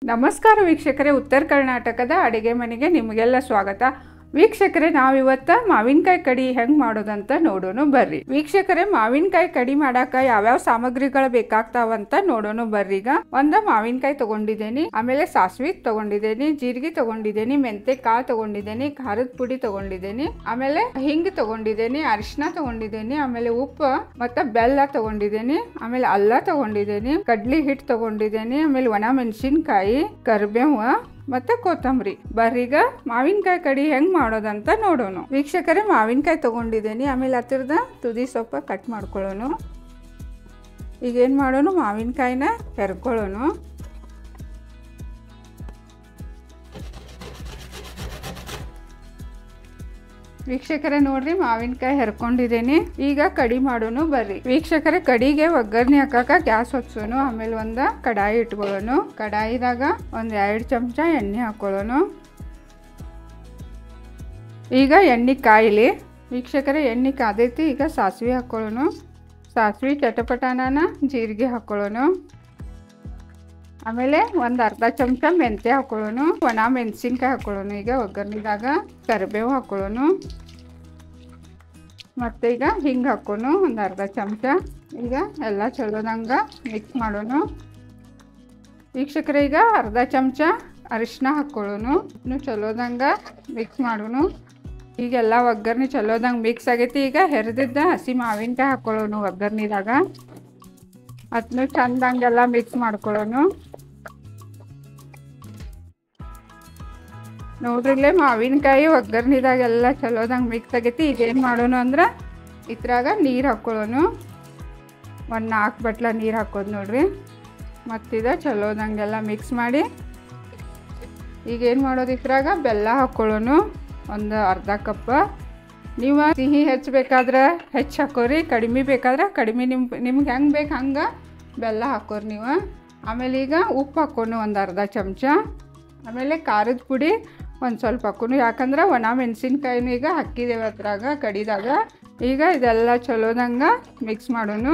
ನಮಸ್ಕಾರ ವೀಕ್ಷಕರೇ, ಉತ್ತರ ಕರ್ನಾಟಕದ ಅಡಿಗೆ ಮನೆಗೆ ನಿಮಗೆಲ್ಲ ಸ್ವಾಗತ. ವೀಕ್ಷಕರೇ, ನಾವಿವತ್ತು ಮಾವಿನಕಾಯಿ ಕಡಿ ಹೆಂಗೆ ಮಾಡೋದಂತ ನೋಡೋಣ ಬರ್ರಿ. ವೀಕ್ಷಕರೇ, ಮಾವಿನಕಾಯಿ ಕಡಿ ಮಾಡಾಕ ಯಾವ್ಯಾವ ಸಾಮಗ್ರಿಗಳು ಬೇಕಾಗ್ತಾವಂತ ನೋಡೋಣ ಬರ್ರಿ. ಈಗ ಒಂದು ಮಾವಿನಕಾಯಿ ತಗೊಂಡಿದ್ದೇನೆ, ಆಮೇಲೆ ಸಾಸಿವೆ ತಗೊಂಡಿದ್ದೇನೆ, ಜೀರಿಗೆ ತಗೊಂಡಿದ್ದೇನೆ, ಮೆಂತೆ ಕಾಳು ತಗೊಂಡಿದ್ದೇನೆ, ಖಾರದ ಪುಡಿ ತಗೊಂಡಿದ್ದೇನೆ, ಆಮೇಲೆ ಹಿಂಗ್ ತಗೊಂಡಿದ್ದೇನೆ, ಅರಿಶಿನ ತಗೊಂಡಿದ್ದೇನೆ, ಆಮೇಲೆ ಉಪ್ಪು ಮತ್ತೆ ಬೆಲ್ಲ ತಗೊಂಡಿದ್ದೇನೆ, ಆಮೇಲೆ ಅಲ್ಲ ತಗೊಂಡಿದ್ದೇನೆ, ಕಡ್ಲಿ ಹಿಟ್ಟು ತಗೊಂಡಿದ್ದೇನೆ, ಆಮೇಲೆ ಒಣ ಮೆಣಸಿನಕಾಯಿ, ಕರಿಬೇವು ಮತ್ತೆ ಕೊತ್ತಂಬರಿ. ಬರ್ರೀಗ ಮಾವಿನಕಾಯಿ ಕಡಿ ಹೆಂಗ್ ಮಾಡೋದಂತ ನೋಡೋಣ. ವೀಕ್ಷಕರೇ, ಮಾವಿನಕಾಯಿ ತಗೊಂಡಿದ್ದೇನೆ, ಆಮೇಲೆ ಹತ್ತಿರದ ತುದಿ ಸ್ವಲ್ಪ ಕಟ್ ಮಾಡ್ಕೊಳ್ಳೋಣ. ಈಗ ಏನ್ ಮಾಡೋಣ, ಮಾವಿನಕಾಯಿನ ಹೆರ್ಕೊಳ್ಳೋಣ. ವೀಕ್ಷಕರೇ ನೋಡ್ರಿ, ಮಾವಿನಕಾಯಿ ಹೆರ್ಕೊಂಡಿದ್ದೇನೆ. ಈಗ ಕಡಿ ಮಾಡೋಣ ಬರ್ರಿ. ವೀಕ್ಷಕರೇ, ಕಡಿಗೆ ಒಗ್ಗರಣೆ ಹಾಕಾಕ ಗ್ಯಾಸ್ ಹಚ್ಚೋಣ. ಆಮೇಲೆ ಒಂದು ಕಡಾಯಿ ಇಟ್ಕೊಳ್ಳೋಣ. ಕಡಾಯಿದಾಗ ಒಂದ್ 2 ಚಮಚ ಎಣ್ಣೆ ಹಾಕೊಳ್ಳೋಣ. ಈಗ ಎಣ್ಣೆ ಕಾಯಿಲಿ. ವೀಕ್ಷಕರೇ, ಎಣ್ಣೆ ಕಾದೈತಿ. ಈಗ ಸಾಸಿವೆ ಹಾಕೊಳ್ಳೋಣ. ಸಾಸಿವೆ ಚಟಪಟಾನ ಜೀರಿಗೆ ಹಾಕೊಳ್ಳೋಣ. ಆಮೇಲೆ ಒಂದು ಅರ್ಧ ಚಮಚ ಮೆಂತೆ ಹಾಕೊಳ್ಳೋಣ. ಒಣ ಮೆಣಸಿನ್ಕಾಯಿ ಹಾಕೊಳ್ಳೋಣ. ಈಗ ಒಗ್ಗರಣೆದಾಗ ಕರಿಬೇವು ಹಾಕೊಳ್ಳೋಣ. ಮತ್ತೆ ಈಗ ಹಿಂಗೆ ಹಾಕೋಣ ಒಂದು ಅರ್ಧ ಚಮಚ. ಈಗ ಎಲ್ಲ ಚಲೋದಂಗ ಮಿಕ್ಸ್ ಮಾಡೋಣ. ವೀಕ್ಷಕರೇ, ಈಗ ಅರ್ಧ ಚಮಚ ಅರಿಶಿನ ಹಾಕೊಳ್ಳೋಣ. ಇನ್ನು ಚಲೋದಂಗ ಮಿಕ್ಸ್ ಮಾಡೋಣ. ಈಗೆಲ್ಲ ಒಗ್ಗರಣೆ ಚಲೋದಂಗೆ ಮಿಕ್ಸ್ ಆಗೈತಿ. ಈಗ ಹೆರಿದಿದ್ದ ಹಸಿ ಮಾವಿನಕಾಯಿ ಹಾಕೊಳ್ಳೋಣ ಒಗ್ಗರಣೆದಾಗ. ಅದನ್ನು ಚಂದಂಗೆಲ್ಲ ಮಿಕ್ಸ್ ಮಾಡ್ಕೊಳ್ಳೋಣ. ನೋಡ್ರಿಲ್ಲೇ ಮಾವಿನಕಾಯಿ ಒಗ್ಗರಣೆದಾಗೆಲ್ಲ ಚಲೋದಂಗೆ ಮಿಕ್ಸ್ ಆಗೈತಿ. ಈಗ ಏನು ಮಾಡೋಣ ಅಂದ್ರೆ ಇದ್ರಾಗ ನೀರು ಹಾಕೊಳ್ಳೋಣ. ಒಂದು 4 ಬಟ್ಲ ನೀರು ಹಾಕೋದು ನೋಡ್ರಿ. ಮತ್ತಿದ ಚಲೋದಂಗೆಲ್ಲ ಮಿಕ್ಸ್ ಮಾಡಿ ಈಗ ಏನು ಮಾಡೋದು, ಇದ್ರಾಗ ಬೆಲ್ಲ ಹಾಕೊಳ್ಳೋಣ. ಒಂದು ಅರ್ಧ ಕಪ್. ನೀವು ಸಿಹಿ ಹೆಚ್ಚಬೇಕಾದ್ರೆ ಹೆಚ್ಚು ಹಾಕೋರಿ, ಕಡಿಮೆ ಬೇಕಾದ್ರೆ ಕಡಿಮೆ, ನಿಮ್ಗೆ ಹೆಂಗೆ ಬೇಕು ಹಂಗೆ ಬೆಲ್ಲ ಹಾಕೋರಿ ನೀವು. ಆಮೇಲೆ ಈಗ ಉಪ್ಪು ಹಾಕೋಣ ಒಂದು ಅರ್ಧ ಚಮಚ. ಆಮೇಲೆ ಖಾರದ ಪುಡಿ ಒಂದು ಸ್ವಲ್ಪ ಹಾಕೋಣ, ಯಾಕಂದ್ರೆ ಒಣ ಮೆಣಸಿನ್ಕಾಯಿನೂ ಈಗ ಹಾಕಿದ್ದೇವೆ ಅದ್ರಾಗ ಕಡಿದಾಗ. ಈಗ ಇದೆಲ್ಲ ಚಲೋದಂಗೆ ಮಿಕ್ಸ್ ಮಾಡೋಣ.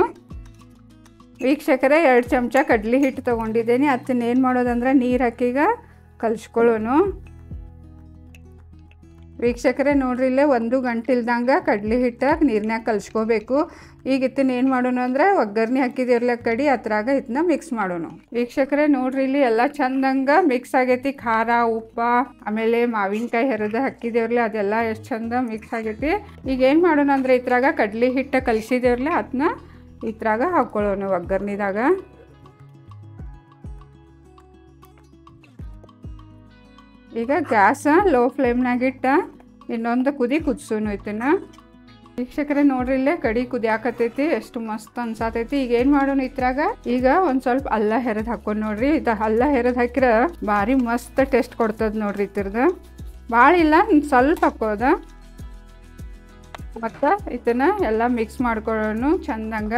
ವೀಕ್ಷಕರೇ, 2 ಚಮಚ ಕಡ್ಲಿ ಹಿಟ್ಟು ತೊಗೊಂಡಿದ್ದೀನಿ. ಅದನ್ನ ಏನು ಮಾಡೋದಂದ್ರೆ ನೀರು ಹಾಕಿ ಈಗ ಕಲಿಸ್ಕೊಳ್ಳೋಣ. ವೀಕ್ಷಕರೇ ನೋಡ್ರಿ, ಇಲ್ಲೇ 1 ಗಂಟೆ ಇಲ್ದಂಗೆ ಕಡ್ಲಿ ಹಿಟ್ಟಾಗ ನೀರ್ನಾಗ ಕಲಿಸ್ಕೋಬೇಕು. ಈಗ ಇದನ್ನ ಏನು ಮಾಡೋಣ ಅಂದರೆ ಒಗ್ಗರಣೆ ಹಾಕಿದಿರ್ಲ ಕಡಿ ಅದ್ರಾಗ ಇದನ್ನ ಮಿಕ್ಸ್ ಮಾಡೋಣ. ವೀಕ್ಷಕರೇ ನೋಡ್ರಿ, ಇಲ್ಲಿ ಎಲ್ಲ ಚಂದಂಗೆ ಮಿಕ್ಸ್ ಆಗೈತಿ. ಖಾರ, ಉಪ್ಪ, ಆಮೇಲೆ ಮಾವಿನಕಾಯಿ ಹೆರದ ಹಾಕಿದೇವ್ರಲ್ಲ ಅದೆಲ್ಲ ಎಷ್ಟು ಚಂದ ಮಿಕ್ಸ್ ಆಗೈತಿ. ಈಗ ಏನು ಮಾಡೋಣ ಅಂದರೆ ಇದ್ರಾಗ ಕಡ್ಲಿ ಹಿಟ್ಟು ಕಲಿಸಿದೇವ್ರಲ್ಲ ಅದನ್ನ ಇದ್ರಾಗ ಹಾಕ್ಕೊಳ್ಳೋಣ ಒಗ್ಗರಣೆದಾಗ. ಈಗ ಗ್ಯಾಸ್ ಲೋ ಫ್ಲೇಮ್ನಾಗಿಟ್ಟ ಇನ್ನೊಂದು ಕುದಿ ಕುದಿಸೋಣ ಇದನ್ನ. ವೀಕ್ಷಕರೇ ನೋಡ್ರಿ, ಇಲ್ಲೇ ಕಡಿ ಕುದಿಯಾಕತೈತಿ, ಎಷ್ಟು ಮಸ್ತ್ ಅನ್ಸಾತೈತಿ. ಈಗ ಏನು ಮಾಡೋಣ ಇದ್ರಾಗ ಈಗ ಒಂದು ಸ್ವಲ್ಪ ಅಲ್ಲ ಹೆರದ್ ಹಾಕೊಂಡು ನೋಡ್ರಿ. ಇದು ಅಲ್ಲ ಹೆರದ್ ಹಾಕಿರ ಭಾರಿ ಮಸ್ತ್ ಟೇಸ್ಟ್ ಕೊಡ್ತದ ನೋಡ್ರಿ. ಇದ್ರದ್ದು ಭಾಳ ಇಲ್ಲ, ಸ್ವಲ್ಪ ಹಾಕೋದ. ಮತ್ತು ಇದನ್ನ ಎಲ್ಲ ಮಿಕ್ಸ್ ಮಾಡ್ಕೊಳ್ಳೋಣ ಚಂದಂಗ.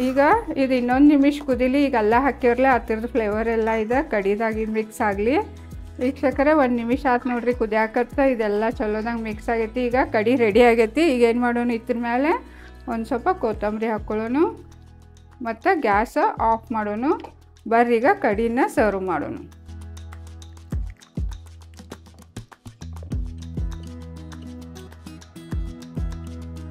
ಈಗ ಇದು ಇನ್ನೊಂದು ನಿಮಿಷ ಕುದಿಲಿ. ಈಗ ಅಲ್ಲ ಹಾಕಿರ್ಲೆ ಅದ್ರದ್ದು ಫ್ಲೇವರ್ ಎಲ್ಲ ಇದೆ ಕಡಿದಾಗಿ ಮಿಕ್ಸ್ ಆಗಲಿ. ವೀಕ್ಷಕರೇ, 1 ನಿಮಿಷ ಆಯ್ತು ನೋಡ್ರಿ ಕುದಿಯಾಕತ್ತ. ಇದೆಲ್ಲ ಚಲೋದಂಗೆ ಮಿಕ್ಸ್ ಆಗೈತಿ. ಈಗ ಕಡಿ ರೆಡಿ ಆಗೈತಿ. ಈಗ ಏನು ಮಾಡೋಣ, ಇದ್ರ ಮೇಲೆ ಒಂದು ಸ್ವಲ್ಪ ಕೊತ್ತಂಬರಿ ಹಾಕ್ಕೊಳ್ಳೋಣ. ಮತ್ತು ಗ್ಯಾಸ್ ಆಫ್ ಮಾಡೋಣ. ಬರ್ರೀಗ ಕಡಿನ ಸರ್ವ್ ಮಾಡೋಣ.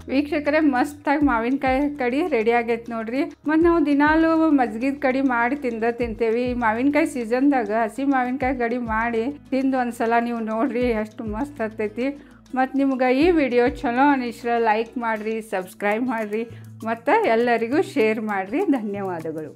ವೀಕ್ಷಕರೇ, ಮಸ್ತಾಗಿ ಮಾವಿನಕಾಯಿ ಕಡಿ ರೆಡಿ ಆಗೈತೆ ನೋಡ್ರಿ. ಮತ್ತು ನಾವು ದಿನಾಲು ಮಜ್ಜಿಗೆ ಕಡಿ ಮಾಡಿ ತಿಂತೇವಿ. ಮಾವಿನಕಾಯಿ ಸೀಸನ್ದಾಗ ಹಸಿ ಮಾವಿನಕಾಯಿ ಕಡಿ ಮಾಡಿ ತಿಂದು ಒಂದ್ಸಲ ನೀವು ನೋಡ್ರಿ, ಎಷ್ಟು ಮಸ್ತ್ ಆಗ್ತೈತಿ. ಮತ್ತು ನಿಮ್ಗೆ ಈ ವಿಡಿಯೋ ಚಲೋ ಅನಿಸ್ರೆ ಲೈಕ್ ಮಾಡಿರಿ, ಸಬ್ಸ್ಕ್ರೈಬ್ ಮಾಡಿರಿ, ಮತ್ತು ಎಲ್ಲರಿಗೂ ಶೇರ್ ಮಾಡಿರಿ. ಧನ್ಯವಾದಗಳು.